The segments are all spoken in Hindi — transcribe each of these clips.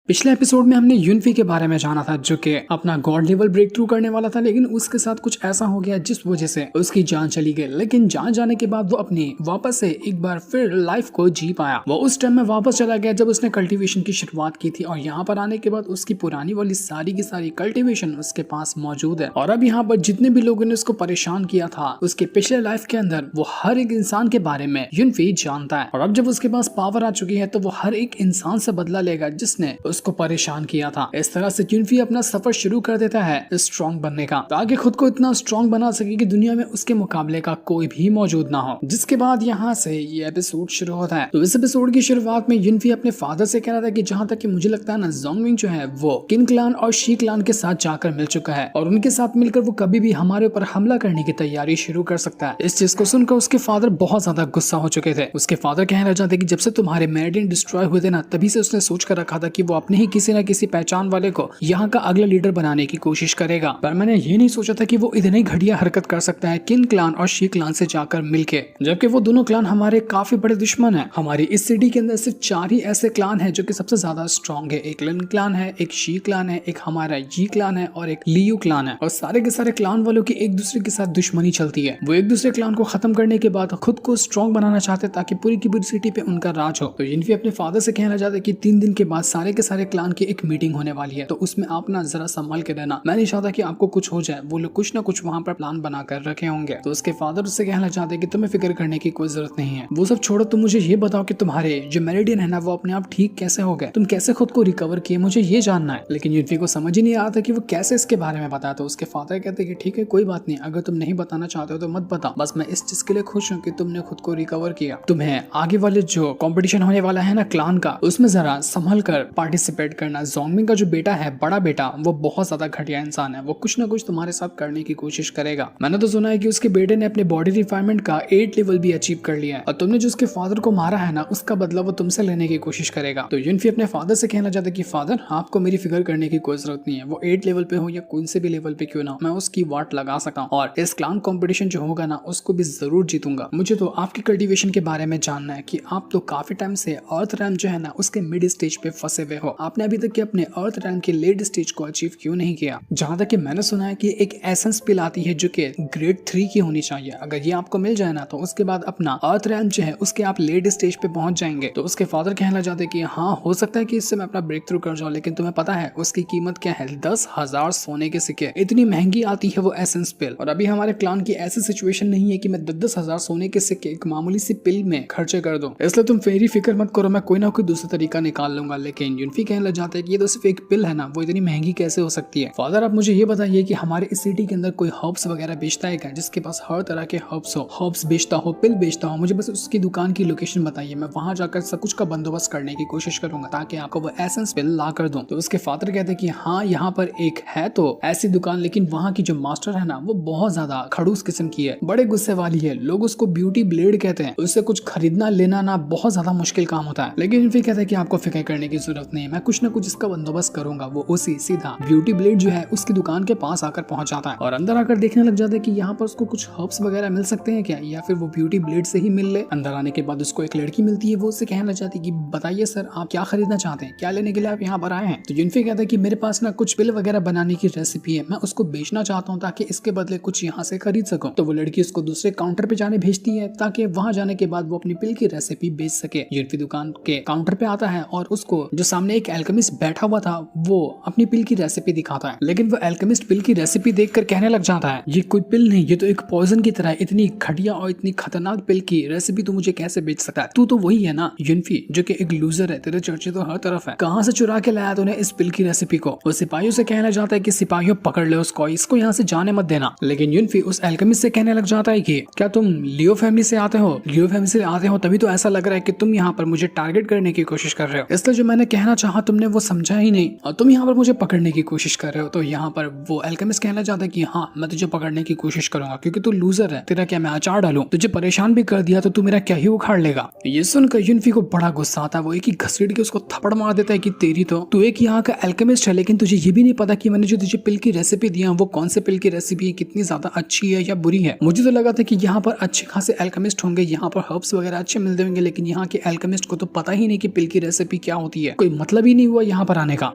पिछले एपिसोड में हमने यूनफी के बारे में जाना था जो कि अपना गॉड लेवल ब्रेक थ्रू करने वाला था, लेकिन उसके साथ कुछ ऐसा हो गया जिस वजह से उसकी जान चली गई। लेकिन जान जाने के बाद वो अपनी वापस से एक बार फिर लाइफ को जी पाया। वो उस टाइम में वापस चला गया जब उसने कल्टीवेशन की शुरुआत की थी, और यहाँ पर आने के बाद उसकी पुरानी वाली सारी की सारी कल्टीवेशन उसके पास मौजूद है। और अब यहाँ पर जितने भी लोगों ने उसको परेशान किया था उसके पिछले लाइफ के अंदर, वो हर एक इंसान के बारे में यूनफी जानता है। और अब जब उसके पास पावर आ चुकी है तो वो हर एक इंसान से बदला लेगा जिसने उसको परेशान किया था। इस तरह से यूनफी अपना सफर शुरू कर देता है स्ट्रॉन्ग बनने का, ताकि खुद को इतना स्ट्रॉन्ग बना सके कि दुनिया में उसके मुकाबले का कोई भी मौजूद ना हो। जिसके बाद यहाँ से ये एपिसोड शुरू होता है। तो इस एपिसोड की शुरुआत में यूनफी अपने फादर से कह रहा था कि जहाँ तक कि मुझे लगता है ना, जोंगमिंग जो है वो किन क्लान और शी क्लान के साथ जाकर मिल चुका है और उनके साथ मिलकर वो कभी भी हमारे ऊपर हमला करने की तैयारी शुरू कर सकता है। इस चीज को सुनकर उसके फादर बहुत ज्यादा गुस्सा हो चुके थे। उसके फादर कहना चाहते कि जब से तुम्हारे मेरिडियन डिस्ट्रॉय हुए थे ना, तभी से उसने सोच कर रखा था कि वो अपने ही किसी न किसी पहचान वाले को यहाँ का अगला लीडर बनाने की कोशिश करेगा। पर मैंने ये नहीं सोचा था कि वो इतनी घटिया हरकत कर सकता है किन क्लान और शी क्लान से जाकर मिलके, जबकि वो दोनों क्लान हमारे काफी बड़े दुश्मन है। हमारी इस सिटी के अंदर सिर्फ 4 ही ऐसे क्लान है जो कि सबसे ज्यादा स्ट्रॉन्ग है। एक लिन क्लान है, एक शी क्लान है, एक हमारा जी क्लान है और एक लियू क्लान है। और सारे के सारे क्लान वालों की एक दूसरे के साथ दुश्मनी चलती है। वो एक दूसरे क्लान को खत्म करने के बाद खुद को स्ट्रॉन्ग बनाना चाहते हैं ताकि पूरी की पूरी सिटी पे उनका राज हो। तो यूनफी अपने फादर से कहना चाहते कि 3 दिन के बाद सारे के सारे क्लान की एक मीटिंग होने वाली है, तो उसमें आप ना जरा संभाल के रहना। मैं नहीं चाहता कि आपको कुछ हो जाए। वो लोग कुछ ना कुछ वहां पर प्लान बना कर रखे होंगे। तो उसके फादर उससे कहना चाहते कि तुम्हें फिक्र करने की कोई जरूरत नहीं है। वो सब छोड़ो, तुम मुझे ये बताओ कि तुम्हारे जो मेरिडियन है ना, वो अपने आप ठीक कैसे हो गए, तुम कैसे खुद को रिकवर किए, मुझे ये जानना है। लेकिन यूनफी को समझ ही नहीं आ रहा था कि वो कैसे इसके बारे में बताया। तो उसके फादर कहते कि ठीक है, कोई बात नहीं, अगर तुम नहीं बताना चाहते हो तो मत बता, बस मैं इस चीज के लिए खुश हूँ कि तुमने खुद को रिकवर किया। तुम्हें आगे वाले जो कंपटीशन होने वाला है ना क्लान का, उसमें जरा संभल कर पार्टिसिपेट करना। जोंगमिंग का जो बेटा है, बड़ा बेटा, वो बहुत ज्यादा घटिया इंसान है। वो कुछ ना कुछ तुम्हारे साथ करने की कोशिश करेगा। मैंने तो सुना है कि उसके बेटे ने अपने बॉडी रिफाइनमेंट का 8 लेवल भी अचीव कर लिया है, और तुमने जो उसके फादर को मारा है ना, उसका बदला वो तुमसे लेने की कोशिश करेगा। तो यूनफी अपने फादर से कहना चाहता है कि फादर, आपको मेरी फिक्र करने की कोई जरूरत नहीं है। वो 8 लेवल पे हो या कोई से भी लेवल पे क्यों ना हो, मैं उसकी वाट लगा सकता हूँ और इस क्लान कॉम्पिटिशन जो होगा ना, उसको भी जरूर जीतूंगा। मुझे तो आपकी कल्टीवेशन के बारे में जानना है कि आप तो काफी टाइम से अर्थ रैम जो है ना, उसके मिड स्टेज पे फंसे हुए हो। आपने अभी तक अपने अर्थ रैम के लेट स्टेज को अचीव क्यों नहीं किया? जहां तक कि मैंने सुना है कि एक एसेंस पिल आती है जो कि ग्रेड 3 की होनी चाहिए। अगर ये आपको मिल जाए ना, तो उसके बाद अपना अर्थ रैम जो है उसके आप लेट स्टेज पे पहुंच जाएंगे। तो उसके फादर कहना चाहते कि हाँ, हो सकता है कि इससे मैं अपना ब्रेक थ्रू कर जाऊं, लेकिन तुम्हें पता है उसकी कीमत क्या है? 10,000 सोने के सिक्के। इतनी महंगी आती है वो एसेंस पिल, और अभी हमारे क्लान की ऐसी सिचुएशन नहीं है कि मैं 10,000 सोने के सिक्के एक मामूली सी पिल में खर्चे कर दूं। इसलिए तुम फेरी फिक्र मत करो, मैं कोई ना कोई दूसरा तरीका निकाल लूंगा। लेकिन यूनफी कहने लग जाता है कि ये तो सिर्फ एक पिल है ना, वो इतनी महंगी कैसे हो सकती है? फादर, आप मुझे ये बताइए कि हमारे इस सिटी के अंदर कोई हर्ब्स वगैरह बेचता है क्या, जिसके पास हर तरह के हर्ब्स हो, हर्ब्स बेचता हो, पिल बेचता हो? मुझे बस उसकी दुकान की लोकेशन बताइए, मैं वहां जाकर सब कुछ का बंदोबस्त करने की कोशिश करूंगा ताकि आपको वो एसेंस पिल ला कर दूं। तो उसके फादर कहते हैं कि हाँ, यहाँ पर एक है तो ऐसी दुकान, लेकिन वहाँ की जो मास्टर है ना, वो बहुत ज्यादा खड़ूस किस्म की है, बड़े गुस्से वाली है। लोग उसको ब्यूटी ब्लेड कहते हैं। उससे कुछ खरीदना लेना ना बहुत ज्यादा मुश्किल काम होता है। लेकिन यूनफी कहता है कि आपको फिक्र करने की जरूरत नहीं है, मैं कुछ ना कुछ इसका बंदोबस्त करूंगा। वो उसी सीधा ब्यूटी ब्लेड जो है उसकी दुकान के पास आकर पहुंच जाता है और अंदर आकर देखने लग जाता है कि यहाँ पर उसको कुछ हर्ब्स वगैरह मिल सकते हैं क्या, या फिर वो ब्यूटी ब्लेड से ही मिल ले। अंदर आने के बाद उसको एक लड़की मिलती है। वो उससे कहना चाहती है कि बताइए सर, आप क्या खरीदना चाहते हैं, क्या लेने के लिए आप यहाँ पर आए हैं? तो यूनफी कहता है कि मेरे पास ना कुछ पिल वगैरह बनाने की रेसिपी है, मैं उसको बेचना चाहता हूँ ताकि इसके बदले कुछ यहाँ से खरीद सकूं। तो वो लड़की उसको दूसरे काउंटर पे जाने भेजती है ताकि वहां जाने के बाद वो अपनी पिल की रेसिपी बेच सके। यूनफी दुकान के काउंटर पे आता है और उसको जो सामने एक एल्केमिस्ट बैठा हुआ था, वो अपनी पिल की रेसिपी दिखाता है। लेकिन वो एल्केमिस्ट पिल की रेसिपी देखकर कहने लग जाता है, ये कोई पिल नहीं, ये तो एक पॉइजन की तरह है। इतनी घटिया और इतनी खतरनाक पिल की रेसिपी तू मुझे कैसे बेच सकता है? तू तो वही है ना यूनफी, जो कि एक लूजर है, तेरे चर्चे तो हर तरफ है। कहां से चुरा के लाया तूने इस पिल की रेसिपी को? वो सिपाहियों से कहना चाहता है कि सिपाहियों पकड़ ले उसको, इसको यहाँ से जाने मत देना। लेकिन यूनफी उस एल्केमिस्ट से कहने लग जाता है कि क्या तुम लियो फैमिली से आते हो? लियो फैमिली से आते हो तभी तो ऐसा लग रहा है कि तुम यहाँ पर मुझे टारगेट करने की कोशिश कर रहे हो। इसलिए जो मैंने कहना चाहा तुमने वो समझा ही नहीं, और तुम यहाँ पर मुझे पकड़ने की कोशिश कर रहे हो। तो यहाँ पर वो एल्केमिस्ट कहना चाहता है कि हाँ, मैं तुझे पकड़ने की कोशिश करूंगा क्योंकि तू लूजर है। तेरा क्या मैं अचार डालूं? तुझे परेशान भी कर दिया तो तू मेरा क्या ही उखाड़ लेगा? ये सुनकर यूनफी को बड़ा गुस्सा आता है। वो एक ही घसीट के उसको थप्पड़ मार देता है कि तेरी तो तू एक यहाँ का एल्केमिस्ट है, लेकिन तुझे ये भी नहीं पता कि मैंने जो तुझे पिल की रेसिपी दी है वो कौन से पिल की रेसिपी है, कितनी ज्यादा अच्छी है या बुरी है। मुझे तो लगा था कि यहाँ पर अच्छे खासे एल्केमिस्ट होंगे, यहाँ पर हर्ब्स वगैरह अच्छे मिलते होंगे, लेकिन यहाँ के एल्केमिस्ट को तो पता ही नहीं कि पिल की रेसिपी क्या होती है। कोई मतलब मतलब ही नहीं हुआ यहाँ पर आने का।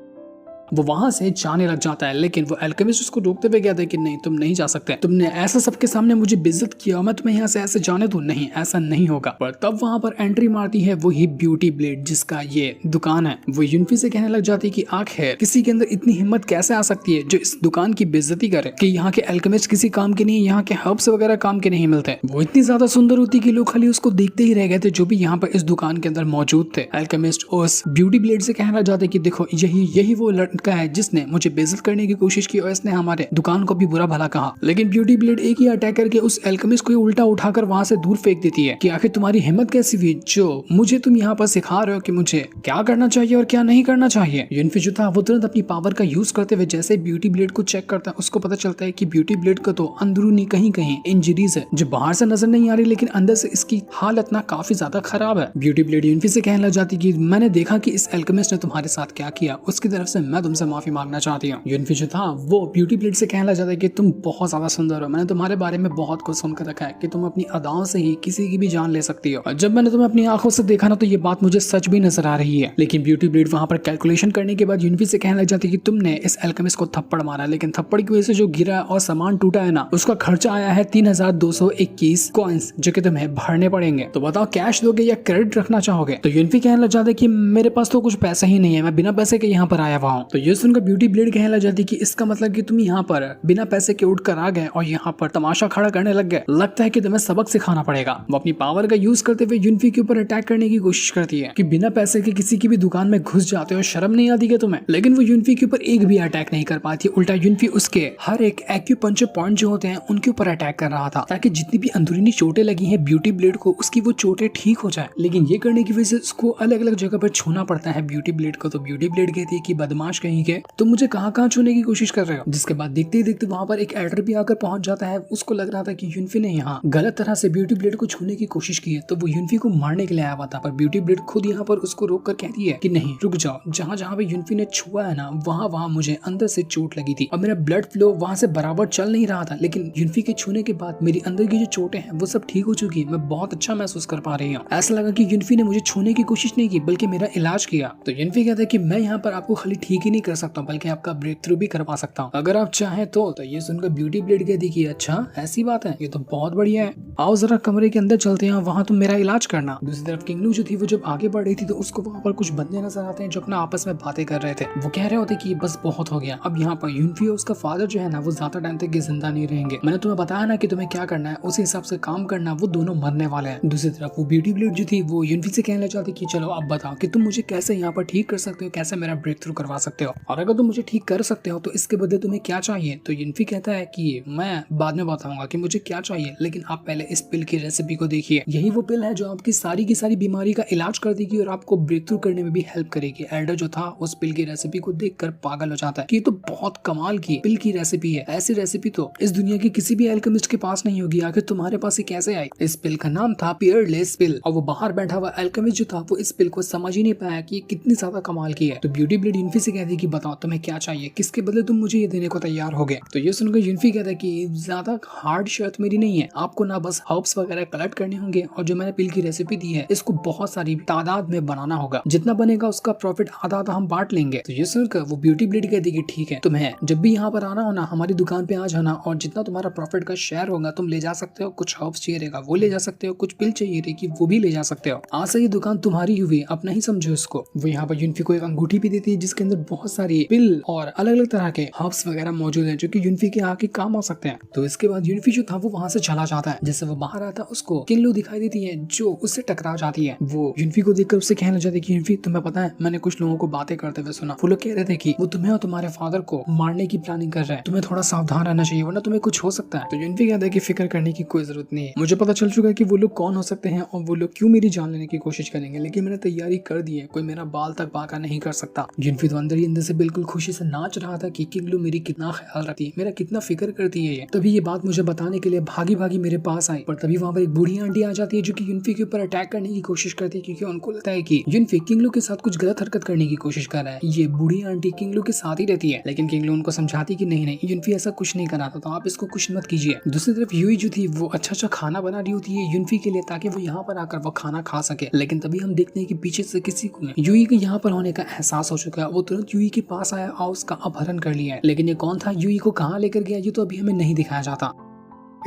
वो वहां से जाने लग जाता है, लेकिन वो अल्केमिस्ट उसको रोकते हुए कहता है कि नहीं, तुम नहीं जा सकते, तुमने ऐसा सबके सामने मुझे बेइज्जत किया, मैं तुम्हें यहाँ से ऐसे जाने दूं नहीं, ऐसा नहीं होगा। पर तब वहां पर एंट्री मारती है वही ब्यूटी ब्लेड जिसका ये दुकान है। वो यूनफी से कहने लग जाती है कि आखिर किसी के अंदर इतनी हिम्मत कैसे आ सकती है जो इस दुकान की बेइज्जती करे, कि यहाँ के अल्केमिस्ट किसी काम के नहीं, यहाँ के हर्ब्स वगैरह काम के नहीं मिलते। वो इतनी ज्यादा सुंदर होती कि लोग खाली उसको देखते ही रह गए थे जो भी यहाँ पर इस दुकान के अंदर मौजूद थे। अल्केमिस्ट उस ब्यूटी ब्लेड से कहना जाते कि देखो यही वो लड़का है जिसने मुझे बेइज्जत करने की कोशिश की और इसने हमारे दुकान को भी बुरा भला कहा। लेकिन ब्यूटी ब्लेड एक ही अटैक करके उस अल्केमिस्ट को उल्टा उठाकर वहां से दूर फेंक देती है कि आखिर तुम्हारी हिम्मत कैसी हुई जो मुझे तुम यहाँ पर सिखा रहे हो कि मुझे क्या करना चाहिए और क्या नहीं करना चाहिए। यूनफी जो था वो तुरंत अपनी पावर का यूज करते हुए जैसे ब्यूटी ब्लेड को चेक करता है, उसको पता चलता है कि ब्यूटी ब्लेड को तो अंदरूनी कहीं कहीं इंजरीज है जो बाहर से नजर नहीं आ रही, लेकिन अंदर से इसकी हालत ना काफी ज्यादा खराब है। ब्यूटी ब्लेड यूनफी से कहने लग जाती कि मैंने देखा कि इस अल्केमिस्ट ने तुम्हारे साथ क्या किया, उसकी तरफ से मैं तुमसे माफी मांगना चाहती हूँ। यूनफी जो था वो ब्यूटी ब्लेड से कहने लग जाता है कि तुम बहुत ज्यादा सुंदर हो, मैंने तुम्हारे बारे में बहुत कुछ सुनकर रखा है कि तुम अपनी अदाओं से ही किसी की भी जान ले सकती हो, और जब मैंने तुम्हें अपनी आंखों से देखा ना तो ये बात मुझे सच भी नजर आ रही है। लेकिन ब्यूटी ब्लेड वहां पर कैलकुलेशन करने के बाद यूनफी से कहने लग जाती है कि तुमने इस अल्केमिस्ट को थप्पड़ मारा, लेकिन थप्पड़ की वजह से जो गिरा और सामान टूटा है ना उसका खर्चा आया है 3221 कॉइन्स जो कि तुम्हें भरने पड़ेंगे। तो बताओ कैश दोगे या क्रेडिट रखना चाहोगे। तो यूनफी कहने लग जाता है कि मेरे पास तो कुछ पैसा ही नहीं है, मैं बिना पैसे के यहाँ पर आया हुआ हूँ। तो ये सुनकर ब्यूटी ब्लेड कहने लग जाती है कि इसका मतलब कि तुम यहाँ पर बिना पैसे के उठकर आ गए और यहाँ पर तमाशा खड़ा करने लग गए, लगता है कि तुम्हें सबक सिखाना पड़ेगा। वो अपनी पावर का यूज करते हुए यूनफी के ऊपर अटैक करने की कोशिश करती है कि बिना पैसे के किसी की भी दुकान में घुस जाते हो, शर्म नहीं आती क्या तुम्हें। लेकिन वो यूनफी के ऊपर एक भी अटैक नहीं कर पाती, उल्टा यूनफी उसके हर एक एक्यूपंक्चर पॉइंट जो होते हैं उनके ऊपर अटैक कर रहा था ताकि जितनी भी अंदरूनी चोटें लगी हैं ब्यूटी ब्लेड को उसकी वो चोटें ठीक हो जाए। लेकिन ये करने की वजह से उसको अलग अलग जगह पर छूना पड़ता है ब्यूटी ब्लेड को। तो ब्यूटी ब्लेड कहती है कि बदमाश कहीं के, तुम मुझे कहाँ छूने की कोशिश कर रहे हो। जिसके बाद देखते ही देखते वहां पर एक एडर भी आकर पहुंच जाता है। उसको लग रहा था कि यूनफी ने यहाँ गलत तरह से ब्यूटी ब्लेड को छूने की कोशिश की है, तो वो यूनफी को मारने के लिए आया हुआ था। पर ब्यूटी ब्लेड खुद यहाँ पर उसको रोक कर कहती है कि नहीं रुक जाओ, जहाँ जहाँ पे यूनफी ने छुआ है ना वहाँ मुझे अंदर से चोट लगी थी और मेरा ब्लड फ्लो वहां से बराबर चल नहीं रहा था, लेकिन यूनफी के छूने के बाद मेरी अंदर की जो चोटें हैं वो सब ठीक हो चुकी है, मैं बहुत अच्छा महसूस कर पा रही हूँ। ऐसा लगा कि यूनफी ने मुझे छूने की कोशिश नहीं की बल्कि मेरा इलाज किया। तो यूनफी कहता है कि मैं यहाँ पर आपको खाली ठीक ही नहीं कर सकता बल्कि आपका ब्रेक थ्रू भी करवा सकता हूँ अगर आप चाहें तो। ये सुनकर ब्यूटी ब्लेड कहती कि अच्छा ऐसी बात है, ये तो बहुत बढ़िया है, आओ जरा कमरे के अंदर चलते हैं, वहां तुम मेरा इलाज करना। दूसरी तरफ किंगलू जो थी वो जब आगे बढ़ रही थी तो उसको वहां पर कुछ बंदे नजर आते हैं जो अपना आपस में बातें कर रहे थे। वो कह रहे होते कि बस बहुत हो गया, अब यहाँ पर यूनफी और उसका फादर जो है ना वो ज्यादा टाइम तक जिंदा नहीं रहेंगे, मैंने तुम्हें बताया ना कि तुम्हें क्या करना है उसी हिसाब से काम करना, वो दोनों मरने वाले हैं। दूसरी तरफ वो ब्यूटी ब्लेड जो थी वो यूनफी से कहना चाहती कि चलो अब बताओ कि तुम मुझे कैसे यहाँ पर ठीक कर सकते हो, कैसे मेरा ब्रेक थ्रू करवा सकते हो, और अगर तुम मुझे ठीक कर सकते हो तो इसके बदले तुम्हें क्या चाहिए। तो यूनफी कहता है कि मैं बाद में बताऊंगा कि मुझे क्या चाहिए, लेकिन आप पहले इस पिल की रेसिपी को देखिए, यही वो पिल है जो आपकी सारी की सारी बीमारी का इलाज कर देगी और आपको ब्रेक थ्रू करने में भी हेल्प करेगी। एल्डर जो था उस पिल की रेसिपी को देखकर पागल हो जाता है कि ये तो बहुत कमाल की पिल की रेसिपी है, ऐसी रेसिपी तो इस दुनिया की किसी भी एल्केमिस्ट के पास नहीं होगी, आखिर तुम्हारे पास ये कैसे आई। इस पिल का नाम था पियरलेस पिल और वो बाहर बैठा हुआ एल्केमिस्ट जो था वो इस पिल को समझ ही नहीं पाया कि ये कितनी ज्यादा कमाल की है। तो ब्यूटी ब्लेड यूनफी से कहती है कि बताओ तुम्हें क्या चाहिए, किसके बदले तुम मुझे ये देने को तैयार हो गए। तो ये सुनकर यूनफी कहता है कि ज्यादा हार्ड शर्त मेरी नहीं है, आपको ना बस हर्ब्स वगैरह कलेक्ट करने होंगे और जो मैंने पिल की रेसिपी दी है इसको बहुत सारी तादाद में बनाना होगा, जितना बनेगा उसका प्रॉफिट आधा आधा हम बांट लेंगे। तो ये सुनकर वो ब्यूटी ब्लेड कहती है कि ठीक है, तुम्हें जब भी यहाँ पर आना हो ना हमारी दुकान पे आ जाना और जितना तुम्हारा प्रॉफिट का शेयर होगा तुम ले जा सकते हो, कुछ हर्ब्स चाहिए रहेगा वो ले जा सकते हो, कुछ पिल चाहिए रहेगी वो भी ले जा सकते हो, आज से ये दुकान तुम्हारी हुई, अपना ही समझो इसको। वो यहाँ पर यूनफी को एक अंगूठी भी देती है जिसके अंदर बहुत सारी पिल और अलग अलग तरह के हर्ब्स वगैरह मौजूद हैं जो कि यूनफी के आके काम आ सकते हैं। तो इसके बाद यूनफी जो था वो वहां से चला जाता है। जैसे वो बाहर आता है उसको किंगलू दिखाई देती है जो उससे टकरा जाती है। वो यूनफी को देखकर उससे कहने लग जाती है कि यूनफी तुम्हें पता है मैंने कुछ लोगों को बातें करते हुए सुना, वो लोग कह रहे थे कि वो तुम्हें और तुम्हारे फादर को मारने की प्लानिंग कर रहे हैं, तुम्हें थोड़ा सावधान रहना चाहिए वरना तुम्हें कुछ हो सकता है। तो यूनफी कहता है कि फिक्र करने की कोई जरूरत नहीं है, मुझे पता चल चुका है कि वो लोग कौन हो सकते हैं और वो लोग क्यों मेरी जान लेने की कोशिश करेंगे, लेकिन मैंने तैयारी कर दी है, कोई मेरा बाल तक बाका नहीं कर सकता। यूनफी तो अंदर ही अंदर से बिल्कुल खुशी से नाच रहा था कि किंगलू मेरी कितना ख्याल रखती है, मेरा कितना फिक्र करती है ये। तभी ये बात मुझे बताने के लिए भागी भागी मेरे पास आई, पर तभी वहाँ पर एक बूढ़ी आंटी आ जाती है जो कि युनफी के ऊपर अटैक करने की कोशिश करती है, क्योंकि उनको लगता है कि युनफी किंगलू के साथ कुछ गलत हरकत करने की कोशिश कर रहा है। ये बूढ़ी आंटी किंगलू के साथ ही रहती है, लेकिन किंगलू उनको समझाती कि नहीं नहीं, युनफी ऐसा कुछ नहीं करा था, तो आप इसको कुछ मत कीजिए। दूसरी तरफ यूई जो थी वो अच्छा खाना बना रही होती है युनफी के लिए, ताकि वो यहाँ पर आकर वो खाना खा सके। लेकिन तभी हम देखते हैं कि पीछे से किसी को यूई के यहाँ पर होने का एहसास हो चुका है। वो तुरंत यूई के पास आया और उसका अपहरण कर लिया है। लेकिन ये कौन था, यूई को कहाँ लेकर गया, ये तो अभी हमें नहीं दिखाया जाता।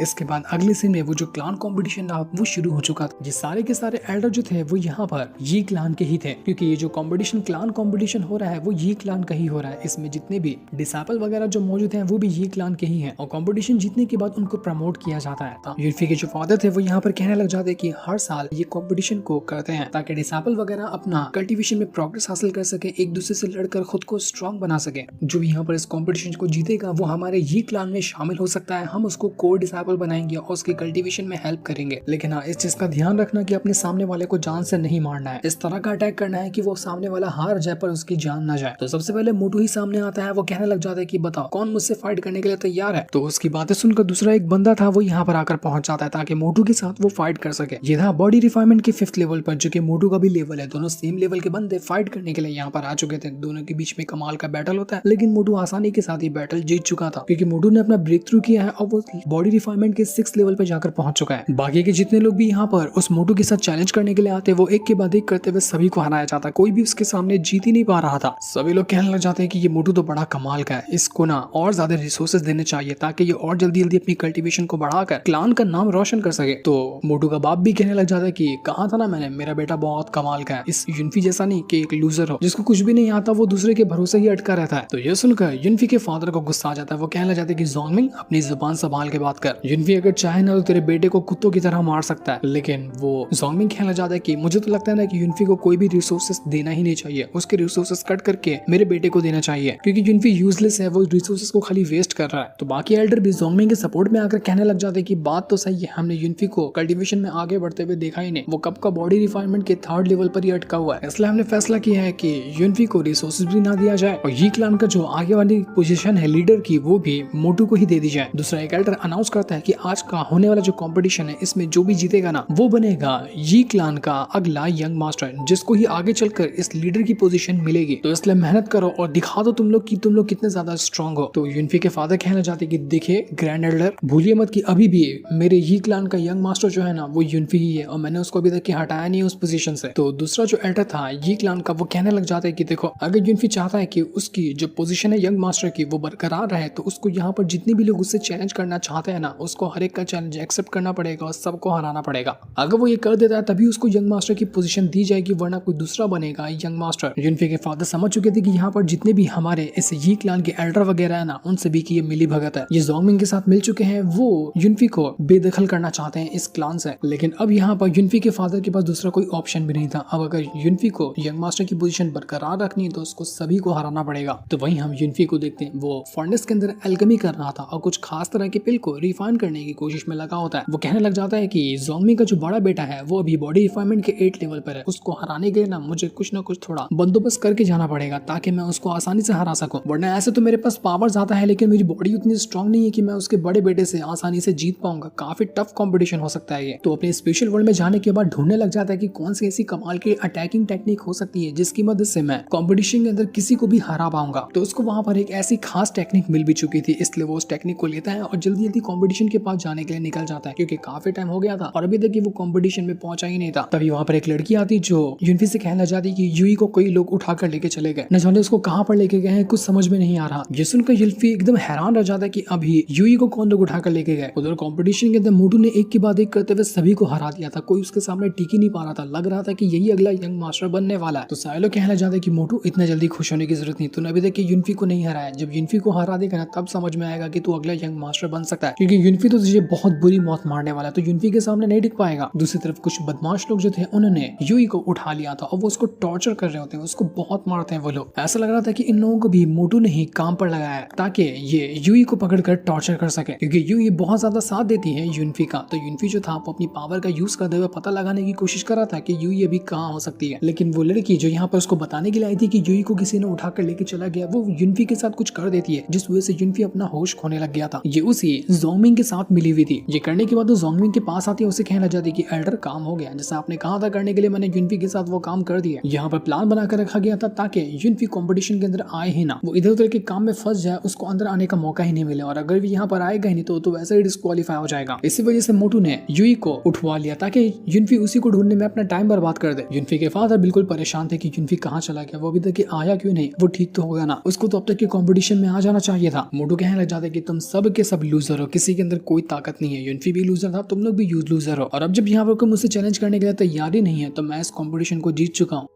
इसके बाद अगले सीन में वो जो क्लान कंपटीशन था वो शुरू हो चुका था। ये सारे के सारे एल्डर जो थे वो यहाँ पर ये क्लान के ही थे, क्योंकि ये जो कंपटीशन क्लान कंपटीशन हो रहा है वो ये क्लान का ही हो रहा है। इसमें जितने भी डिसाइपल वगैरह जो मौजूद हैं वो भी ये क्लान के ही हैं, और कंपटीशन जीतने के बाद उनको प्रमोट किया जाता है। तो युनफी के जो फादर थे वो यहाँ पर कहने लग जाते कि हर साल ये कंपटीशन को करते हैं ताकि डिसाइपल वगैरह अपना कल्टिवेशन में प्रोग्रेस हासिल कर सके, एक दूसरे से लड़कर खुद को स्ट्रॉन्ग बना सके। जो भी यहाँ पर इस कॉम्पिटिशन को जीतेगा वो हमारे ये क्लान में शामिल हो सकता है, हम उसको कोर डिसाइपल बनाएंगे और उसके कल्टीवेशन में हेल्प करेंगे। लेकिन हाँ, इस चीज का ध्यान रखना कि अपने सामने वाले को जान से नहीं मारना है, इस तरह का अटैक करना है कि वो सामने वाला हार जाए पर उसकी जान ना जाए। तो सबसे पहले मोटू ही सामने आता है, वो कहने लग जाता है कि बताओ कौन मुझसे फाइट करने के लिए तैयार है। तो उसकी बातें सुनकर दूसरा एक बंदा था वो यहाँ पर आकर पहुंच जाता है ताकि मोटू के साथ वो फाइट कर सके। ये था बॉडी रिफाइनमेंट के 5th लेवल पर, जो कि मोटू का भी लेवल है। दोनों सेम लेवल के बंदे फाइट करने के लिए यहाँ पर आ चुके थे। दोनों के बीच में कमाल का बैटल होता है, लेकिन मोटू आसानी के साथ ही बैटल जीत चुका था, क्योंकि मोटू ने अपना ब्रेक थ्रू किया है और वो बॉडी रिफाइनमेंट के 6th लेवल पर जाकर पहुंच चुका है। बाकी के जितने लोग भी यहाँ पर उस मोटू के साथ चैलेंज करने के लिए आते हैं वो एक के बाद एक करते हुए सभी को हराया जाता है। कोई भी उसके सामने जीत ही नहीं पा रहा था। सभी लोग कहने लग जाते हैं कि ये मोटू तो बड़ा कमाल का है, इसको ना और ज्यादा रिसोर्सेज देने चाहिए ताकि ये और जल्दी जल्दी अपनी कल्टीवेशन को बढ़ाकर क्लान का नाम रोशन कर सके। तो मोटू का बाप भी कहने लग जाता है कि कहा था ना मैंने, मेरा बेटा बहुत कमाल का है, इस युनफी जैसा नहीं कि एक लूजर हो जिसको कुछ भी नहीं आता, वो दूसरे के भरोसे ही अटका रहता है। तो ये सुनकर युनफी के फादर को गुस्सा आ जाता है। वो कहने लग जाते हैं कि जोंगमिंग अपनी जुबान संभाल के बात कर, युनफी अगर चाहे ना तो तेरे बेटे को कुत्तों की तरह मार सकता है। लेकिन वो जोंगमिंग कहने लग जाता है कि मुझे तो लगता है ना कि युनफी को कोई भी रिसोर्सेस देना ही नहीं चाहिए, उसके रिसोर्सेस कट करके मेरे बेटे को देना चाहिए, क्योंकि युनफी यूजलेस है, वो रिसोर्सेस को खाली वेस्ट कर रहा है। तो बाकी एल्डर भी जोंगमिंग के सपोर्ट में आकर कहने लग जाते हैं कि बात तो सही है, हमने युनफी को कल्टीवेशन में आगे बढ़ते हुए देखा ही नहीं, वो कब का बॉडी रिफाइनमेंट के 3rd लेवल पर ही अटका हुआ है। इसलिए हमने फैसला किया है कि युनफी को रिसोर्सेज भी ना दिया जाए और ये क्लान का जो आगे वाली पोजीशन है लीडर की वो भी मोटू को ही दे दी जाए। दूसरा एक एल्डर अनाउंस करता है कि आज का होने वाला जो कॉम्पिटिशन है इसमें जो भी जीतेगा ना वो बनेगा ये क्लान का अगला यंग मास्टर, जिसको ही आगे चलकर इस लीडर की पोजीशन मिलेगी। तो इसलिए मेहनत करो और दिखा दो तुम लोग कि तुम लोग कितने ज्यादा स्ट्रांग हो। तो युनफी के फादर कहना चाहते कि देखिए ग्रैंड एल्डर, भूलिए मत कि अभी भी मेरे ये क्लान का यंग मास्टर जो है ना वो युनफी ही है और मैंने उसको अभी तक हटाया नहीं उस पोजीशन से। तो दूसरा जो एल्डर था ये क्लान का वो कहने लग जाता है कि देखो अगर युनफी चाहता है कि उसकी जो पोजीशन है यंग मास्टर की वो बरकरार रहे तो उसको यहाँ पर जितने भी लोग उससे चैलेंज करना चाहते हैं ना उसको हर एक का चैलेंज एक्सेप्ट करना पड़ेगा और सबको हराना पड़ेगा। अगर वो ये कर देता है तभी उसको यंग मास्टर की पोजीशन दी जाएगी, वरना कोई दूसरा बनेगा यंग मास्टर। युनफी के फादर समझ चुके थे कि यहाँ पर जितने भी हमारे इस ये क्लान के एल्डर वगैरह है ना उन सभी की ये मिली भगत है, ये जोंगमिंग के साथ मिल चुके हैं, वो युनफी को बेदखल करना चाहते हैं इस क्लान से। लेकिन अब यहाँ पर युनफी के फादर के पास दूसरा कोई ऑप्शन भी नहीं था। अब अगर युनफी को यंग मास्टर की पोजीशन बरकरार रखनी है तो उसको सभी को हराना पड़ेगा। तो वहीं हम युनफी को देखते हैं, वो फर्नेस के अंदर एल्केमी कर रहा था और कुछ खास तरह के पिल को रिफाइन करने की कोशिश में लगा होता है। वो कहने लग जाता है कि जोंगमिंग का जो बड़ा बेटा है वो अभी बॉडी रिफाइनमेंट के 8 लेवल पर है, उसको हराने के लिए ना मुझे कुछ ना कुछ थोड़ा बंदोबस्त करके जाना पड़ेगा ताकि मैं उसको आसानी से हरा सकूं, वरना ऐसे तो मेरे पास पावर ज्यादा है लेकिन मेरी बॉडी उतनी स्ट्रांग नहीं है कि मैं उसके बड़े बेटे से आसानी से जीत पाऊंगा। काफी टफ कंपटीशन हो सकता है ये। तो अपने स्पेशल वर्ल्ड में जाने के बाद ढूंढने लग जाता है कि कौन सी ऐसी कमाल की अटैकिंग टेक्निक हो सकती है जिसकी मदद से मैं कंपटीशन के अंदर किसी को भी हरा पाऊंगा। तो उसको वहां पर एक ऐसी खास टेक्निक मिल भी चुकी थी, इसलिए वो उस टेक्निक को लेता है और जल्दी जल्दी कंपटीशन के पास जाने के लिए निकल जाता है, क्योंकि काफी टाइम हो गया था और अभी तक वो कंपटीशन में पहुंचा ही नहीं था। तभी वहां पर एक लड़की आती जो युनफी से कहना चाहती कि यूई को कोई लोग उठाकर लेके चले गए, न जाने उसको कहां पर लेके गए हैं कुछ समझ में नहीं आ रहा। ये सुनकर युनफी एकदम हैरान रह जाता है कि अभी यूई को कौन लोग उठाकर लेके गए। उधर कंपटीशन के अंदर मोटू ने एक के बाद एक करते हुए सभी को हरा दिया था, कोई उसके सामने टिक ही नहीं पा रहा था, लग रहा था कि यही अगला यंग मास्टर बनने वाला है। तो सारे लोग कहना चाहते कि मोटू इतना जल्दी खुश होने की जरूरत नहीं, तूने अभी तक युनफी को नहीं हराया, जब युनफी को हरा देगा ना तब समझ में आएगा कि तू अगला यंग मास्टर बन सकता है, क्योंकि यूनफी तो तुझे बहुत बुरी मौत मारने वाला है, तो यूनफी के सामने नहीं टिक पाएगा। दूसरी तरफ कुछ बदमाश लोग जो थे उन्होंने यूई को उठा लिया था और वो उसको टॉर्चर कर रहे होते हैं, उसको बहुत मारते हैं वो लोग। ऐसा लग रहा था कि इन लोगों को भी मोटू ने ही काम पर लगाया है ताकि ये यूई को पकड़कर टॉर्चर कर सके, क्योंकि यूई बहुत ज्यादा साथ देती है यूनफी का। तो यूनफी जो था वो अपनी पावर का यूज करते हुए पता लगाने की कोशिश कर रहा था कि यूई अभी कहाँ हो सकती है, लेकिन वो लड़की जो यहाँ पर उसको बताने के लिए आई थी कि यूई को किसी ने उठाकर लेके चला गया, वो यूनफी के साथ कुछ कर देती है, जिस वजह से यूनफी अपना होश खोने लग गया था। ये उसी जोंगमिंग के साथ मिली हुई थी। ये करने के बाद वो जोंगमिंग के पास आती है, उसे कहने लग जाती है कि एल्डर काम हो गया, जैसा आपने कहा था करने के लिए मैंने यूनफी के साथ वो काम कर दिया। यहाँ पर प्लान बनाकर रखा गया था ताकि यूनफी कंपटीशन के अंदर आए ही ना, वो इधर उधर के काम में फंस जाए, उसको अंदर आने का मौका ही नहीं मिले, और अगर भी यहाँ पर आएगा ही नहीं तो वैसे ही डिस्क्वालीफाई हो जाएगा। इसी वजह से मोटू ने यूई को उठवा लिया ताकि यूनफी उसी को ढूंढने में अपना टाइम बर्बाद कर दे। यूनफी के फादर बिल्कुल परेशान थे कि यूनफी कहाँ चला गया, वो अभी तक आया क्यों नहीं, वो ठीक तो होगा ना, उसको तो अब तक के कंपटीशन में आ जाना चाहिए था। मोटू कहने लग जाते कि तुम सब के सब लूजर हो, किसी के अंदर कोई ताकत नहीं है। यूनफी भी लूजर था, तुम लोग भी लूजर हो, और अब जब यहाँ पर कोई मुझसे चैलेंज करने के लिए तैयारी नहीं है तो मैं इस कंपटीशन को जीत चुका हूँ।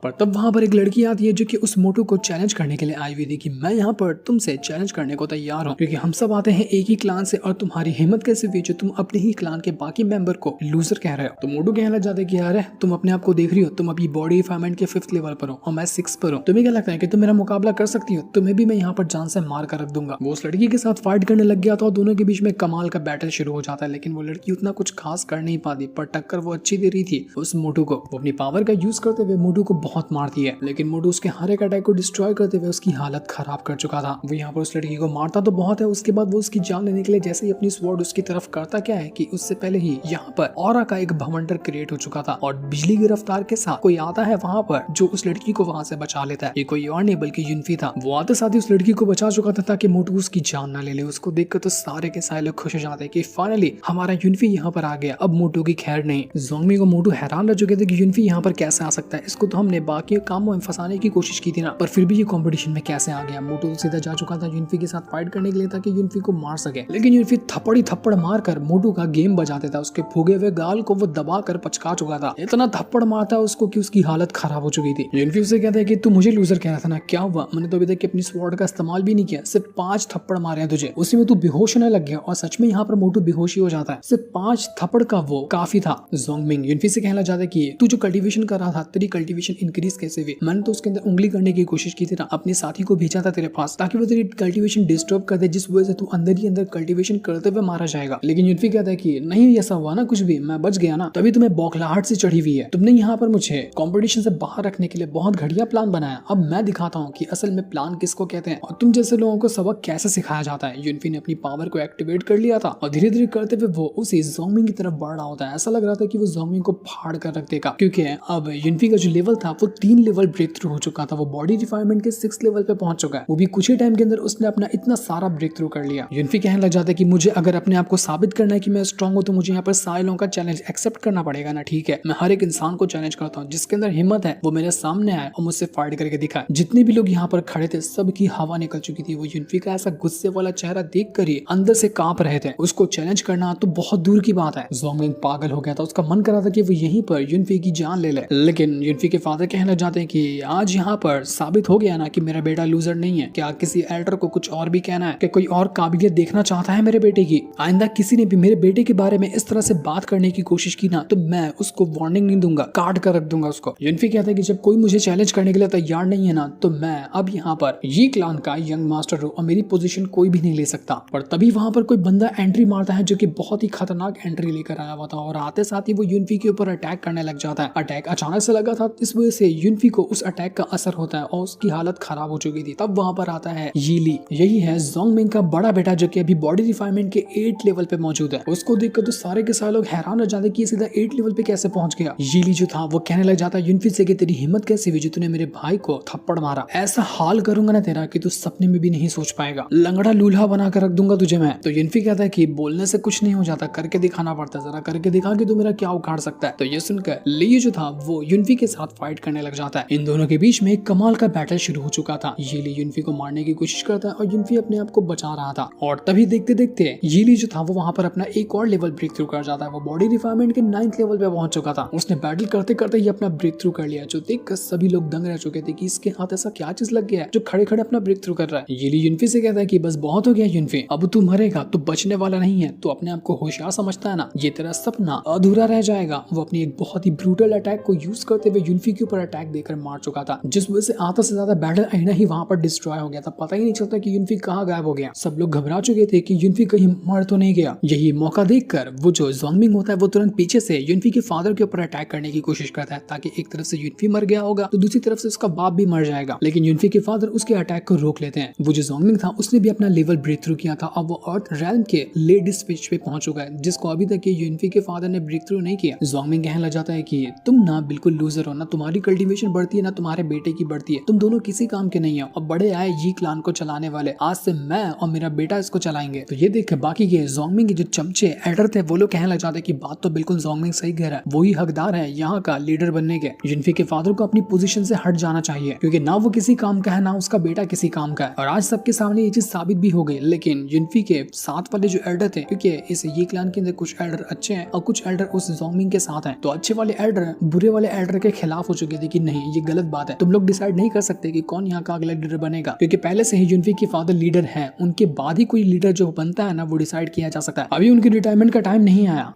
पर तब वहां पर एक लड़की आती है जो कि उस मोटू को चैलेंज करने के लिए आई हुई थी कि मैं यहाँ पर तुमसे चैलेंज करने को तैयार हूँ, क्योंकि हम सब आते हैं एक ही क्लान से और तुम्हारी हिम्मत कैसे हुई जो तुम अपने ही क्लान के बाकी मेंबर को लूजर कह रहे हो। तो मोटू कहने लग जाते कि यार तुम अपने आप को देख रही हो, तुम अभी बॉडी रिफाइनमेंट के 5th लेवल पर हो और मैं 6 पर हूँ, तुम्हें क्या लगता है कि तुम मेरा मुकाबला कर सकती हो? तुम्हें भी मैं यहाँ पर जान से मार कर रख दूंगा। वो उस लड़की के साथ फाइट करने लग गया था और दोनों के बीच में कमाल का बैटल शुरू हो जाता है, लेकिन वो लड़की उतना कुछ खास कर नहीं पाती, पर टक्कर वो अच्छी दे रही थी उस मोटू को। वो अपनी पावर का यूज करते हुए मोटू को बहुत मारती है, लेकिन मोटू उसके हर एक अटैक को डिस्ट्रॉय करते हुए उसकी हालत खराब कर चुका था। वो यहाँ पर उस लड़की को मारता तो बहुत है, उसके बाद वो उसकी जान लेने के लिए जैसे ही अपनी स्वॉर्ड उसकी तरफ करता क्या है कि उससे पहले ही यहाँ पर ऑरा का एक भवंडर क्रिएट हो चुका था और बिजली की रफ्तार के साथ कोई आता है वहां पर जो उस लड़की को वहां से बचा लेता है। ये कोई और नहीं बल्कि यूनफी था। वो आते साथ ही उस लड़की को बचा चुका था ताकि मोटू उसकी जान न ले ले। उसको देखकर तो सारे के सारे लोग खुश हो जाते हैं कि फाइनली हमारा यूनफी यहाँ पर आ गया, अब मोटू की खैर नहीं। जोंगमी को मोटू हैरान रह चुके थे कि यूनफी यहाँ पर कैसे आ सकता है, इसको तो हमने बाकी कामों में फंसाने की कोशिश की थी ना, पर फिर भी ये कंपटीशन में कैसे आ गया। मोटू सीधा जा चुका था यूनफी के साथ फाइट करने के लिए ताकि यूनफी को मार सके, लेकिन यूनफी थप्पड़ मार कर मोटू का गेम बजा देता। उसके फूगे हुए गाल को वो दबा कर पचका चुका था, इतना थप्पड़ मारता उसको कि उसकी हालत खराब हो चुकी थी। यूनफी उसे कहता है कि तू मुझे लूजर कह रहा था ना, क्या हुआ? मैंने तो अभी तक अपनी स्वॉर्ड का इस्तेमाल भी नहीं किया, सिर्फ 5 थप्पड़ मारे हैं तुझे, उसी में तू बेहोश होने लग गया। और सच में यहाँ पर मोटू बेहोश ही हो जाता है, सिर्फ 5 थप्पड़ का वो काफी था। जोंगमिंग यूनफी से कहना चाहता है कि तू जो कल्टीवेशन कर रहा था, तेरी कल्टीवेशन इंक्रीज कैसे हुई? मैंने तो उसके अंदर उंगली करने की कोशिश की थी ना, अपने साथी को भेजा था तेरे पास ताकि वो तेरी कल्टीवेशन डिस्टर्ब कर दे, जिस वजह से तू अंदर ही अंदर कल्टीवेशन करते हुए मारा जाएगा। लेकिन यूनफी कहता है कि नहीं ऐसा हुआ ना, कुछ भी, मैं बच गया ना, तभी तुम्हें बौखलाहट से चढ़ी हुई है। तुमने यहाँ पर मुझे कंपटीशन से बाहर रखने के लिए बहुत घटिया प्लान बनाया, अब मैं दिखाता हूँ कि असल में प्लान किसको कहते हैं और तुम जैसे लोगों को सबक कैसे सिखाया जाता है। यूनफी ने अपनी पावर को एक्टिवेट कर लिया था और धीरे धीरे करते हुए वो उसी जोंगमिंग की तरफ बढ़ रहा होता है। ऐसा लग रहा था कि वो जोंगमिंग को फाड़ कर रख देगा, क्योंकि अब यूनफी का जो लेवल था वो 3 लेवल ब्रेक थ्रू हो चुका था। वो बॉडी रिफाइनमेंट के 6th लेवल पे पहुंच चुका है, वो भी कुछ ही टाइम के अंदर उसने अपना इतना सारा ब्रेक थ्रू कर लिया। यूनफी कहने लग जाता है कि मुझे अगर अपने आप को साबित करना है कि मैं स्ट्रांग हूं तो मुझे यहाँ पर सारे लोगों का चैलेंज एक्सेप्ट करना पड़ेगा ना। ठीक है, मैं हर एक इंसान को चैलेंज करता हूँ, जिसके अंदर हिम्मत है वो मेरे सामने आए और मुझसे फाइट करके दिखाए। जितने भी लोग यहाँ पर खड़े थे सबकी हवा निकल चुकी थी। वो यूनफी का ऐसा गुस्से वाला चेहरा देख कर ही अंदर से कांप रहे थे। उसको चैलेंज करना तो बहुत दूर की बात है। जोंगमिंग पागल हो गया था, उसका मन कर रहा था कि वो यहीं पर यूनफी की जान ले ले, लेकिन यूनफी के फादर कहने लग जाते हैं कि आज यहाँ पर साबित हो गया ना कि मेरा बेटा लूजर नहीं है। क्या किसी एल्डर को कुछ और भी कहना है कि कोई और काबिलियत देखना चाहता है मेरे बेटे की? आइंदा किसी ने भी मेरे बेटे के बारे में इस तरह से बात करने की कोशिश की ना तो मैं उसको वार्निंग नहीं दूंगा, काट कर रख दूंगा उसको। यूनफी कहता है कि जब कोई मुझे चैलेंज करने के लिए तैयार नहीं है ना तो मैं अब यहाँ पर ये क्लान का यंग मास्टर हूँ और मेरी पोजीशन कोई भी नहीं ले सकता। पर तभी वहां पर कोई बंदा एंट्री मारता है जो कि बहुत ही खतरनाक एंट्री लेकर आया हुआ था और आते साथ ही वो यूनफी के ऊपर अटैक करने लग जाता है। अटैक अचानक से लगा था, इस वजह से यूनफी को उस अटैक का असर होता है और उसकी हालत खराब हो चुकी थी। तब वहां पर आता है यीली, यही है जोंगमिंग का बड़ा बेटा जो कि अभी बॉडी रिफाइनमेंट के 8 लेवल पे मौजूद है। उसको देखकर तो सारे के सारे लोग हैरान हो जाते कि सीधा 8 लेवल पे कैसे पहुंच गया। यीली जो था वो कहने लग जाता यूनफी से कि तेरी हिम्मत कैसे हुई जो तूने मेरे भाई को थप्पड़ मारा? ऐसा हाल करूंगा ना तेरा कि तू सपने में भी नहीं सोच पाएगा, लंगड़ा लूल्हा बना कर रख दूंगा तुझे मैं। तो यूनफी कहता है कि बोलने से कुछ नहीं हो जाता, करके दिखाना पड़ता है, जरा करके दिखा कि तू मेरा क्या उखाड़ सकता है। तो ये सुनकर ली जो था वो यूनफी के साथ फाइट फाइट करने लग जाता है। इन दोनों के बीच में एक कमाल का बैटल शुरू हो चुका था। ये ली युनफी को मारने की कोशिश करता है और युनफी अपने आप को बचा रहा था, और तभी देखते देखते ये ली जो था वो वहां पर अपना एक और लेवल ब्रेक थ्रू कर जाता है। वो बॉडी रिफाइनमेंट के 9th लेवल पे पहुंच चुका था। उसने बैटल करते करते ही अपना ब्रेक थ्रू कर लिया, जो देखकर सभी लोग दंग रह चुके थे कि इसके हाथ ऐसा क्या चीज लग गया है जो खड़े खड़े अपना ब्रेक थ्रू कर रहा है। ये ली युनफी से कहता है कि बस बहुत हो गया युनफी, अब तू मरेगा तो बचने वाला नहीं है। तो अपने आप को होशियार समझता है ना, ये तेरा सपना अधूरा रह जाएगा। वो अपनी एक बहुत ही ब्रूटल अटैक को यूज करते हुए युनफी के ऊपर अटैक देकर मार चुका था, जिस वजह से आधा से ज्यादा बैटल अरीना ही वहां पर डिस्ट्रॉय हो गया था। पता ही नहीं चलता कि युनफी कहाँ गायब हो गया। सब लोग घबरा चुके थे कि युनफी कहीं मर तो नहीं गया। यही मौका देखकर वो जो ज़ोंगमिंग होता है वो तुरंत पीछे से युनफी के फादर के ऊपर अटैक करने की कोशिश करता है, ताकि एक तरफ से युनफी मर गया होगा तो दूसरी तरफ से उसका बाप भी मर जाएगा। लेकिन युनफी के फादर उसके अटैक को रोक लेते हैं। वो जो ज़ोंगमिंग था उसने भी अपना लेवल ब्रेक थ्रू किया था। अब वो अर्थ रेल्म के लेडीज स्पीच पे पहुंच चुका है, जिसको अभी तक युनफी के फादर ने ब्रेक थ्रू नहीं किया। ज़ोंगमिंग कहने लग जाता है कि तुम ना बिल्कुल लूजर हो, ना तुम्हारी कल्टीवेशन बढ़ती है ना तुम्हारे बेटे की बढ़ती है, तुम दोनों किसी काम के नहीं हो। अब बड़े आए ये क्लान को चलाने वाले, आज से मैं और मेरा बेटा इसको चलाएंगे। तो ये देख बाकी के ज़ोंगमिंग के जो चमचे एल्डर थे वो लोग कहने लग जाते कि बात तो बिल्कुल ज़ोंगमिंग सही कह रहा है, वही हकदार है यहाँ का लीडर बनने के। युनफी के फादर को अपनी पोजीशन से हट जाना चाहिए, क्योंकि ना वो किसी काम का है ना उसका बेटा किसी काम का है। और आज सबके सामने ये चीज साबित भी हो गई। लेकिन युनफी के साथ वाले जो एल्डर थे, क्योंकि इस ये क्लान के अंदर कुछ एल्डर अच्छे हैं और कुछ एल्डर उस ज़ोंगमिंग के साथ हैं, तो अच्छे वाले एल्डर बुरे वाले एल्डर के खिलाफ हो चुके थे कि नहीं ये गलत बात है, तुम लोग डिसाइड नहीं कर सकते कि कौन यहाँ का अगला लीडर बनेगा, क्योंकि पहले से ही युनफी के फादर लीडर है, उनके बाद ही कोई लीडर जो बनता है ना वो डिसाइड किया जा सकता है। अभी उनकी रिटायरमेंट का टाइम नहीं आया।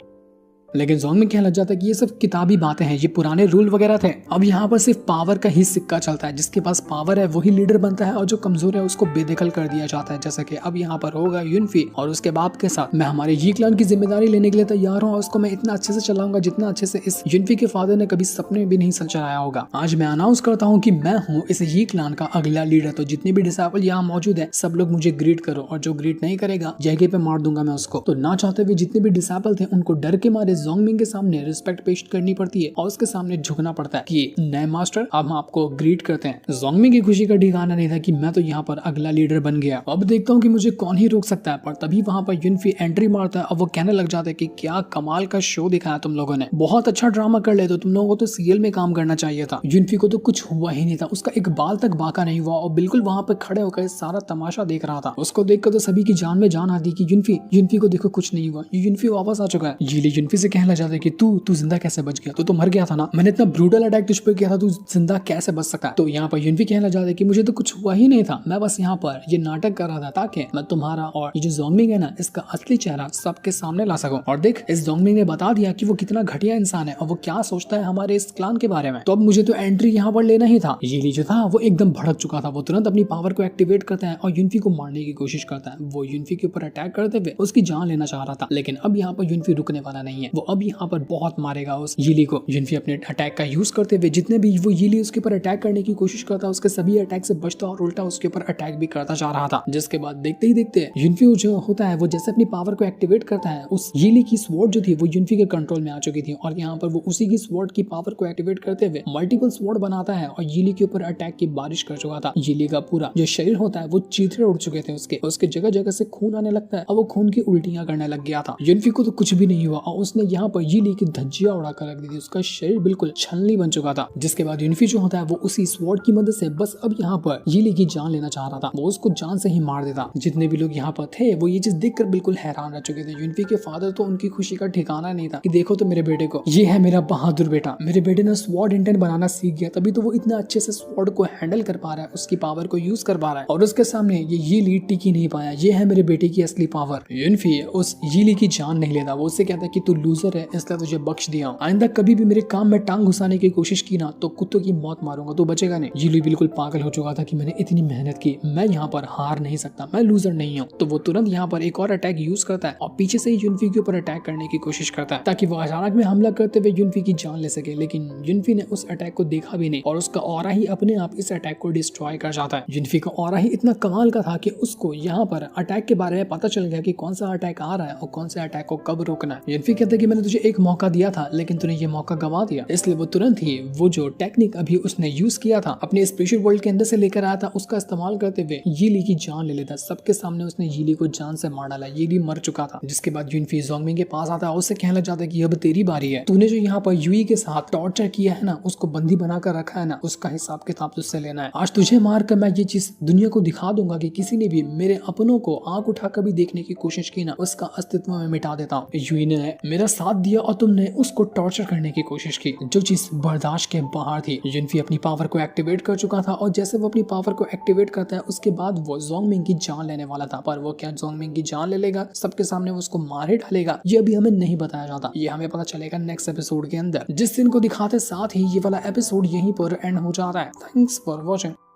लेकिन ज़ोंगमिंग कहने लग जाता है कि ये सब किताबी बातें हैं, ये पुराने रूल वगैरह थे। अब यहाँ पर सिर्फ पावर का ही सिक्का चलता है, जिसके पास पावर है वही लीडर बनता है और जो कमजोर है उसको बेदखल कर दिया जाता है। जैसा कि अब यहाँ पर होगा युनफी और उसके बाप के साथ। मैं हमारे ये क्लान की जिम्मेदारी लेने के लिए तैयार हूँ और उसको मैं इतना अच्छे से चलाऊंगा जितना अच्छे से इस युनफी के फादर ने कभी सपने में भी नहीं चलाया होगा। आज मैं अनाउंस करता हूँ कि मैं हूँ इस ये क्लान का अगला लीडर। तो जितने भी डिसाइपल यहाँ मौजूद है सब लोग मुझे ग्रीट करो, और जो ग्रीट नहीं करेगा जगह पे मार दूंगा मैं उसको। तो ना चाहते हुए जितने भी डिसाइपल थे उनको डर के मारे ज़ोंगमिंग के सामने रिस्पेक्ट पेश करनी पड़ती है और उसके सामने झुकना पड़ता है कि नए मास्टर अब हम आपको ग्रीट करते हैं। ज़ोंगमिंग की खुशी का ठिकाना नहीं था कि मैं तो यहाँ पर अगला लीडर बन गया, अब देखता हूँ कि मुझे कौन ही रोक सकता है। पर तभी वहाँ पर युनफी एंट्री मारता है और वो कहने लग जाता है कि क्या कमाल का शो दिखाया तुम लोगों ने, बहुत अच्छा ड्रामा कर ले, तो तुम लोगों को तो सीरियल में काम करना चाहिए था। युनफी को तो कुछ हुआ ही नहीं था, उसका एक बाल तक बाका नहीं हुआ और बिल्कुल वहाँ पर खड़े होकर सारा तमाशा देख रहा था। उसको देखकर तो सभी की जान में जान आती कि युनफी को देखो कुछ नहीं हुआ, युनफी वापस आ चुका है। ये युनफी से कहने लग जाता है कि तू जिंदा कैसे बच गया, तो मर गया था ना, मैंने इतना ब्रूटल अटैक तुझ पे किया था, तू जिंदा कैसे बच सकता है। तो यहाँ पर युनफी कहने लग जाता है कि मुझे तो कुछ हुआ ही नहीं था, मैं बस यहाँ पर ये नाटक कर रहा था ताकि मैं तुम्हारा और ये जो ज़ोंगमिंग है ना इसका असली चेहरा सबके सामने ला सकूं। और देख इस ज़ोंगमिंग ने बता दिया कि वो कितना घटिया इंसान है और वो क्या सोचता है हमारे इस क्लान के बारे में। तो अब मुझे तो एंट्री यहाँ पर लेना ही था। ये जो था वो एकदम भड़क चुका था, वो तुरंत अपनी पावर को एक्टिवेट करता है और युनफी को मारने की कोशिश करता है। वो युनफी के ऊपर अटैक करते हुए उसकी जान लेना चाह रहा था, लेकिन अब यहाँ पर युनफी रुकने वाला नहीं है। वो अब यहाँ पर बहुत मारेगा उस यीली को। युनफी अपने अटैक का यूज करते हुए जितने भी वो यीली उसके ऊपर अटैक करने की कोशिश करता उसके सभी अटैक से बचता और उल्टा उसके ऊपर अटैक भी करता जा रहा था। जिसके बाद देखते ही देखते युनफी जो होता है वो जैसे अपनी पावर को एक्टिवेट करता है, उस यीली की स्वॉर्ड जो थी वो युनफी के कंट्रोल में आ चुकी थी और यहाँ पर वो उसी की स्वॉर्ड की पावर को एक्टिवेट करते हुए मल्टीपल स्वॉर्ड बनाता है और यीली के ऊपर अटैक की बारिश कर चुका था। यीली का पूरा जो शरीर होता है वो चीथड़े उड़ चुके थे, उसके जगह जगह से खून आने लगता है और वो खून की उल्टियां करने लग गया था। युनफी को तो कुछ भी नहीं हुआ और उसने यहाँ पर यीली की धज्जियां उड़ाकर रख दी थी, उसका शरीर बिल्कुल छलनी बन चुका था। जिसके बाद युनफी जो होता है वो उसी स्वॉर्ड की मदद से बस अब यहाँ पर यीली की जान लेना चाह रहा था, वो उसको जान से ही मार देता। जितने भी लोग यहाँ पर थे वो ये चीज देखकर बिल्कुल हैरान रह चुके थे। युनफी के फादर तो उनकी खुशी का ठिकाना नहीं था कि देखो तो मेरे बेटे को, ये है मेरा बहादुर बेटा, मेरे बेटे ने स्वॉर्ड इंटेंट बनाना सीख गया, तभी तो वो इतना अच्छे से स्वॉर्ड को हैंडल कर पा रहा है, उसकी पावर को यूज कर पा रहा है और उसके सामने ये लीड टिक ही नहीं पाया। ये है मेरे बेटे की असली पावर। युनफी उस यीली की जान नहीं लेता, वो उससे कहता है कि तू लूजर है इसलिए तुझे बख्श दिया, आइंदा कभी भी मेरे काम में टांग घुसाने की कोशिश की ना तो कुत्तों की मौत मारूंगा, तू बचेगा नहीं। यीली बिल्कुल पागल हो चुका था कि मैंने इतनी मेहनत की, मैं यहाँ पर हार नहीं सकता, मैं लूजर नहीं हूँ। तो वो तुरंत यहाँ पर एक और अटैक यूज करता है और पीछे से ही युनफी के ऊपर अटैक करने की कोशिश करता है ताकि वो अचानक में हमला करते हुए युनफी की जान ले सके। लेकिन युनफी ने उस अटैक को देखा भी नहीं और उसका ऑरा ही अपने आप इस अटैक को डिस्ट्रॉय कर जाता है। युनफी का ऑरा ही इतना कमाल का था कि उसको यहाँ पर अटैक के बारे में पता चल गया कि कौन सा अटैक आ रहा है और कौन से अटैक को कब रोकना है। युनफी कहते हैं कि मैंने तुझे एक मौका दिया था लेकिन तूने ये मौका गंवा दिया। इसलिए वो तुरंत ही वो जो टेक्निक अभी उसने यूज किया था अपने स्पेशल वर्ल्ड के अंदर से लेकर आया था उसका इस्तेमाल करते हुए यीली की जान ले लेता। सबके सामने उसने यीली को जान से मार डाला। यीली मर चुका था। जिसके बाद युनफी ज़ोंगमिंग के पास आता है, उससे कहने लग जाता है कि अब तेरी बारी है। तूने जो यहाँ पर यूई के साथ टॉर्चर किया है ना, उसको बंदी बनाकर रखा है ना, उसका हिसाब किताब तुझसे लेना है। आज तुझे मार कर मैं ये चीज दुनिया को दिखा दूंगा कि किसी ने भी मेरे अपनों को आंख उठाकर भी देखने की कोशिश की ना, उसका अस्तित्व में मिटा देता हूँ। यूई ने मेरा साथ दिया और तुमने उसको टॉर्चर करने की कोशिश की, जो चीज बर्दाश्त के बाहर थी। युनफी अपनी पावर को एक्टिवेट कर चुका था और जैसे वो अपनी पावर को एक्टिवेट करता है उसके बाद वो ज़ोंगमिंग की जान लेने वाला था। पर वो क्या ज़ोंगमिंग की जान ले लेगा, सबके सामने वो उसको मारे डालेगा, ये अभी हमें नहीं बताया जाता। ये हमें पता चलेगा नेक्स्ट एपिसोड के अंदर, जिस दिन को दिखाते साथ ही ये वाला एपिसोड यहीं पर एंड हो जाता है। Thanks for watching.